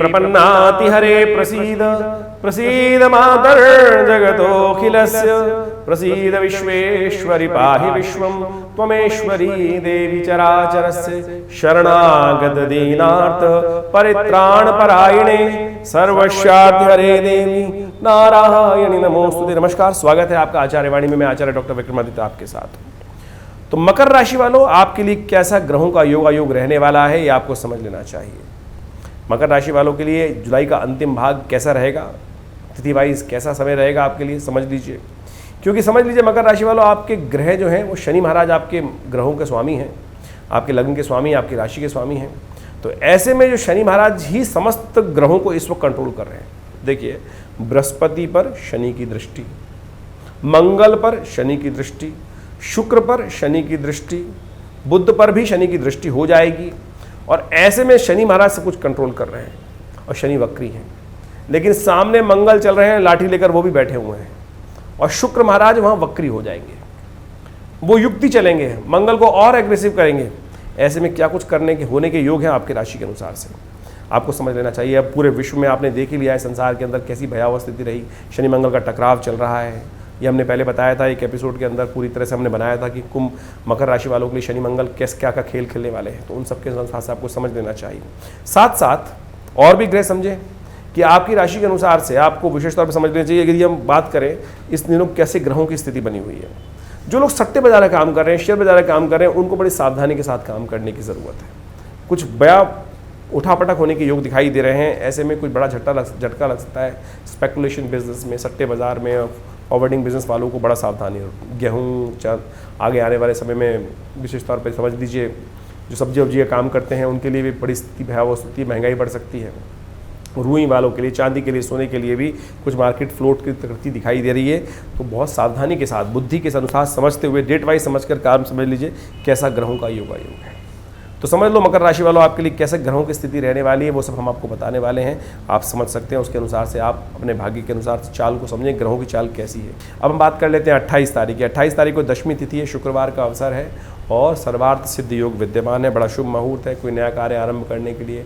प्रपन्नाति हरे प्रसीद प्रसीद मातर जगतोऽखिलस्य प्रसीद विश्वेश्वरि पाहि विश्वं त्वमेश्वरी देवी चराचरस्य शरणागत दीनार्थ परित्राण परायणे सर्वस्यार्थ हरे देवी नारायणी नमोस्तुते। नमस्कार, स्वागत है आपका आचार्य वाणी में। मैं आचार्य डॉक्टर विक्रमादित्य आपके साथ। तो मकर राशि वालों, आपके लिए कैसा ग्रहों का योगायोग रहने वाला है ये आपको समझ लेना चाहिए। मकर राशि वालों के लिए जुलाई का अंतिम भाग कैसा रहेगा, तिथि वाइज कैसा समय रहेगा आपके लिए, समझ लीजिए। क्योंकि समझ लीजिए मकर राशि वालों, आपके ग्रह जो हैं वो शनि महाराज आपके ग्रहों के स्वामी हैं, आपके लग्न के स्वामी, आपकी राशि के स्वामी हैं। तो ऐसे में जो शनि महाराज ही समस्त ग्रहों को इस वक्त कंट्रोल कर रहे हैं। देखिए, बृहस्पति पर शनि की दृष्टि, मंगल पर शनि की दृष्टि, शुक्र पर शनि की दृष्टि, बुध पर भी शनि की दृष्टि हो जाएगी। और ऐसे में शनि महाराज सब कुछ कंट्रोल कर रहे हैं और शनि वक्री हैं। लेकिन सामने मंगल चल रहे हैं लाठी लेकर, वो भी बैठे हुए हैं। और शुक्र महाराज वहाँ वक्री हो जाएंगे, वो युक्ति चलेंगे, मंगल को और एग्रेसिव करेंगे। ऐसे में क्या कुछ करने के होने के योग हैं आपकी राशि के अनुसार से आपको समझ लेना चाहिए। अब पूरे विश्व में आपने देख ही लिया है संसार के अंदर कैसी भयावह स्थिति रही, शनि मंगल का टकराव चल रहा है। ये हमने पहले बताया था, एक एपिसोड के अंदर पूरी तरह से हमने बनाया था कि कुंभ मकर राशि वालों के लिए शनि मंगल क्या क्या खेल खेलने वाले हैं। तो उन सब के अनुसार से आपको समझ लेना चाहिए। साथ साथ और भी ग्रह समझें कि आपकी राशि के अनुसार से आपको विशेष तौर पर समझ लेना चाहिए। यदि हम बात करें इस दिनों कैसे ग्रहों की स्थिति बनी हुई है, जो लोग सट्टे बाजार का काम कर रहे हैं, शेयर बाजार का काम कर रहे हैं, उनको बड़ी सावधानी के साथ काम करने की ज़रूरत है। कुछ बया उठापटक होने के योग दिखाई दे रहे हैं। ऐसे में कुछ बड़ा झटका लग सकता है स्पेकुलेशन बिजनेस में, सट्टे बाजार में, फॉरवर्डिंग बिजनेस वालों को बड़ा सावधानी हो। गेहूँ आगे आने वाले समय में विशेष तौर पर समझ लीजिए, जो सब्जी वब्जी का काम करते हैं उनके लिए भी बड़ी स्थिति भयावह स्थिति, महंगाई बढ़ सकती है। रुई वालों के लिए, चांदी के लिए, सोने के लिए भी कुछ मार्केट फ्लोट की प्रकृति दिखाई दे रही है। तो बहुत सावधानी के साथ, बुद्धि के अनुसार समझते हुए, डेट वाइज समझकर काम समझ लीजिए कैसा ग्रहों का योगायोग है। तो समझ लो मकर राशि वालों, आपके लिए कैसे ग्रहों की स्थिति रहने वाली है, वो सब हम आपको बताने वाले हैं। आप समझ सकते हैं, उसके अनुसार से आप अपने भाग्य के अनुसार से चाल को समझें, ग्रहों की चाल कैसी है। अब हम बात कर लेते हैं 28 तारीख की। 28 तारीख को दशमी तिथि है, शुक्रवार का अवसर है और सर्वार्थ सिद्ध योग विद्यमान है। बड़ा शुभ मुहूर्त है, कोई नया कार्य आरंभ करने के लिए,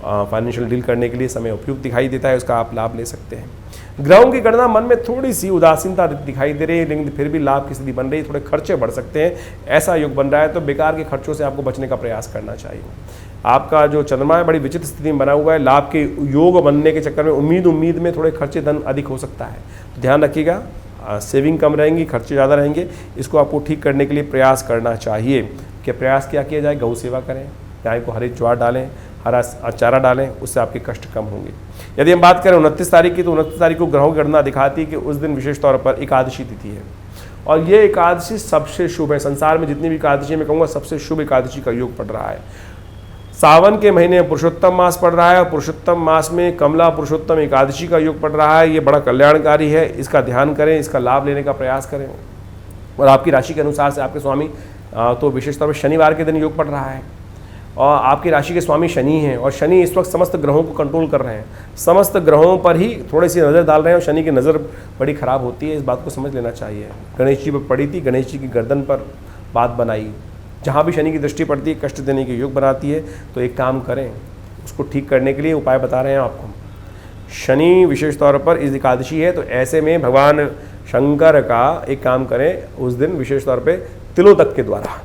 फाइनेंशियल डील करने के लिए समय उपयुक्त दिखाई देता है, उसका आप लाभ ले सकते हैं। ग्रहों की गणना मन में थोड़ी सी उदासीनता दिखाई दे रही है, लेकिन फिर भी लाभ की स्थिति बन रही है। थोड़े खर्चे बढ़ सकते हैं, ऐसा योग बन रहा है। तो बेकार के खर्चों से आपको बचने का प्रयास करना चाहिए। आपका जो चंद्रमा है बड़ी विचित्र स्थिति में बना हुआ है, लाभ के योग बनने के चक्कर में उम्मीद में थोड़े खर्चे धन अधिक हो सकता है। तो ध्यान रखिएगा, सेविंग कम रहेंगी, खर्चे ज़्यादा रहेंगे। इसको आपको ठीक करने के लिए प्रयास करना चाहिए। कि प्रयास क्या किया जाए, गौ सेवा करें, गाय को हरी ज्वार डालें, हरा चारा डालें, उससे आपके कष्ट कम होंगे। यदि हम बात करें 29 तारीख की, तो 29 तारीख को ग्रहों की गणना दिखाती है कि उस दिन विशेष तौर पर एकादशी तिथि है। और ये एकादशी सबसे शुभ है। संसार में जितनी भी एकादशी मैं कहूँगा सबसे शुभ एकादशी का योग पड़ रहा है। सावन के महीने में पुरुषोत्तम मास पड़ रहा है और पुरुषोत्तम मास में कमला पुरुषोत्तम एकादशी का योग पड़ रहा है। ये बड़ा कल्याणकारी है, इसका ध्यान करें, इसका लाभ लेने का प्रयास करें। और आपकी राशि के अनुसार से आपके स्वामी तो विशेष तौर पर शनिवार के दिन योग पड़ रहा है और आपकी राशि के स्वामी शनि हैं। और शनि इस वक्त समस्त ग्रहों को कंट्रोल कर रहे हैं, समस्त ग्रहों पर ही थोड़ी सी नज़र डाल रहे हैं और शनि की नज़र बड़ी ख़राब होती है, इस बात को समझ लेना चाहिए। गणेश जी पर पड़ी थी, गणेश जी की गर्दन पर बात बनाई। जहाँ भी शनि की दृष्टि पड़ती है कष्ट देने के योग बनाती है। तो एक काम करें, उसको ठीक करने के लिए उपाय बता रहे हैं आपको। शनि विशेष तौर पर इस एकादशी है, तो ऐसे में भगवान शंकर का एक काम करें, उस दिन विशेष तौर पर तिलोदक के द्वारा,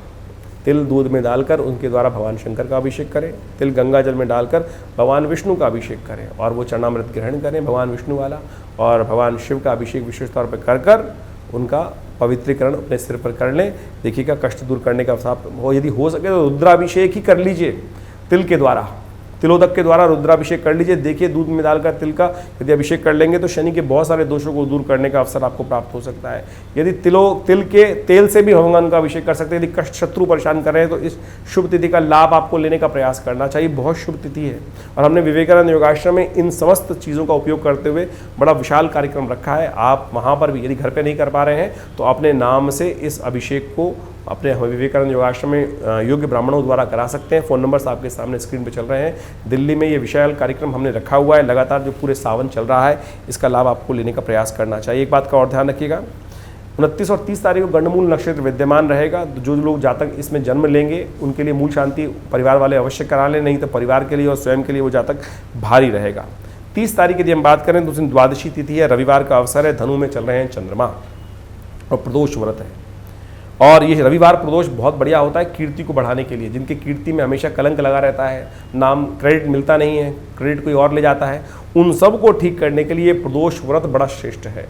तिल दूध में डालकर उनके द्वारा भगवान शंकर का अभिषेक करें, तिल गंगा जल में डालकर भगवान विष्णु का अभिषेक करें और वो चरणामृत ग्रहण करें भगवान विष्णु वाला, और भगवान शिव का अभिषेक विशेष तौर पर कर कर उनका पवित्रीकरण अपने सिर पर कर लें। देखिएगा कष्ट दूर करने का अवसर हो। यदि हो सके तो रुद्राभिषेक ही कर लीजिए, तिल के द्वारा, तिलोदक के द्वारा रुद्राभिषेक कर लीजिए। देखिए दूध में डालकर तिल का यदि अभिषेक कर लेंगे तो शनि के बहुत सारे दोषों को दूर करने का अवसर आपको प्राप्त हो सकता है। यदि तिल के तेल से भी भगवान का अभिषेक कर सकते हैं। यदि कष्ट शत्रु परेशान कर रहे हैं तो इस शुभ तिथि का लाभ आपको लेने का प्रयास करना चाहिए। बहुत शुभ तिथि है और हमने विवेकानंद योगाश्रम में इन समस्त चीज़ों का उपयोग करते हुए बड़ा विशाल कार्यक्रम रखा है। आप वहाँ पर भी यदि घर पर नहीं कर पा रहे हैं तो अपने नाम से इस अभिषेक को अपने विवेकानंद योगाश्रम में योग्य ब्राह्मणों द्वारा करा सकते हैं। फ़ोन नंबर्स आपके सामने स्क्रीन पे चल रहे हैं। दिल्ली में ये विशाल कार्यक्रम हमने रखा हुआ है। लगातार जो पूरे सावन चल रहा है इसका लाभ आपको लेने का प्रयास करना चाहिए। एक बात का और ध्यान रखिएगा, 29 और 30 तारीख को गंडमूल नक्षत्र विद्यमान रहेगा। जो लोग जातक इसमें जन्म लेंगे उनके लिए मूल शांति परिवार वाले अवश्य करा लें, नहीं तो परिवार के लिए और स्वयं के लिए वो जातक भारी रहेगा। 30 तारीख की यदि हम बात करें तो उस दिन द्वादशी तिथि है, रविवार का अवसर है, धनु में चल रहे हैं चंद्रमा और प्रदोष व्रत है। और ये रविवार प्रदोष बहुत बढ़िया होता है कीर्ति को बढ़ाने के लिए। जिनकी कीर्ति में हमेशा कलंक लगा रहता है, नाम क्रेडिट मिलता नहीं है, क्रेडिट कोई और ले जाता है, उन सब को ठीक करने के लिए प्रदोष व्रत बड़ा श्रेष्ठ है।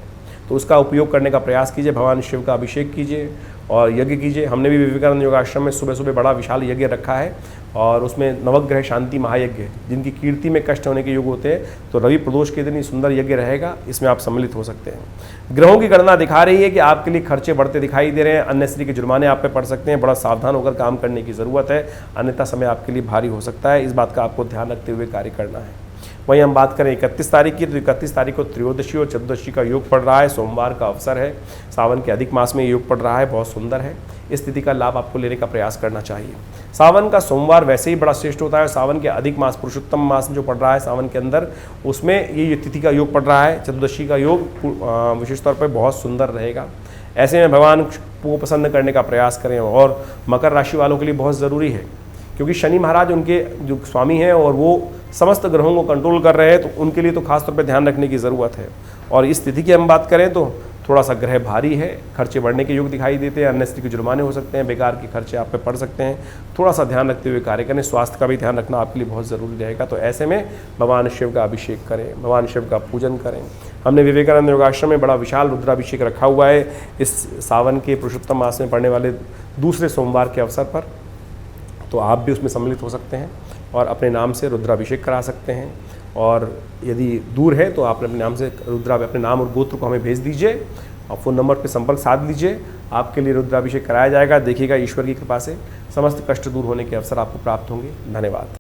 तो उसका उपयोग करने का प्रयास कीजिए, भगवान शिव का अभिषेक कीजिए और यज्ञ कीजिए। हमने भी विवेकानंद योगाश्रम में सुबह सुबह बड़ा विशाल यज्ञ रखा है और उसमें नवग्रह शांति महायज्ञ, जिनकी कीर्ति में कष्ट होने के योग होते हैं, तो रवि प्रदोष के दिन ही सुंदर यज्ञ रहेगा, इसमें आप सम्मिलित हो सकते हैं। ग्रहों की गणना दिखा रही है कि आपके लिए खर्चे बढ़ते दिखाई दे रहे हैं, अन्यश्री के जुर्माने आप पे पड़ सकते हैं, बड़ा सावधान होकर काम करने की ज़रूरत है, अन्यथा समय आपके लिए भारी हो सकता है। इस बात का आपको ध्यान रखते हुए कार्य करना है। वहीं हम बात करें 31 तारीख की, तो 31 तारीख को त्रयोदशी और चतुर्दशी का योग पड़ रहा है, सोमवार का अवसर है, सावन के अधिक मास में योग पड़ रहा है, बहुत सुंदर है। इस तिथि का लाभ आपको लेने का प्रयास करना चाहिए। सावन का सोमवार वैसे ही बड़ा श्रेष्ठ होता है, सावन के अधिक मास पुरुषोत्तम मास जो पड़ रहा है सावन के अंदर, उसमें ये तिथि का योग पड़ रहा है, चतुर्दशी का योग विशेष तौर पर बहुत सुंदर रहेगा। ऐसे में भगवान को प्रसन्न करने का प्रयास करें। और मकर राशि वालों के लिए बहुत ज़रूरी है, क्योंकि शनि महाराज उनके जो स्वामी हैं और वो समस्त ग्रहों को कंट्रोल कर रहे हैं, तो उनके लिए तो खास तौर पे ध्यान रखने की ज़रूरत है। और इस तिथि की हम बात करें तो थोड़ा सा ग्रह भारी है, खर्चे बढ़ने के योग दिखाई देते हैं, अन्यश्री के जुर्माने हो सकते हैं, बेकार के खर्चे आप पे पड़ सकते हैं। थोड़ा सा ध्यान रखते हुए कार्य करें, स्वास्थ्य का भी ध्यान रखना आपके लिए बहुत ज़रूरी रहेगा। तो ऐसे में भगवान शिव का अभिषेक करें, भगवान शिव का पूजन करें। हमने विवेकानंद योगाश्रम में बड़ा विशाल रुद्राभिषेक रखा हुआ है इस सावन के पुरुषोत्तम मास में पड़ने वाले दूसरे सोमवार के अवसर पर, तो आप भी उसमें सम्मिलित हो सकते हैं और अपने नाम से रुद्राभिषेक करा सकते हैं। और यदि दूर है तो आप अपने नाम से अपने नाम और गोत्र को हमें भेज दीजिए और फ़ोन नंबर पर संपर्क साध लीजिए, आपके लिए रुद्राभिषेक कराया जाएगा। देखिएगा ईश्वर की कृपा से समस्त कष्ट दूर होने के अवसर आपको प्राप्त होंगे। धन्यवाद।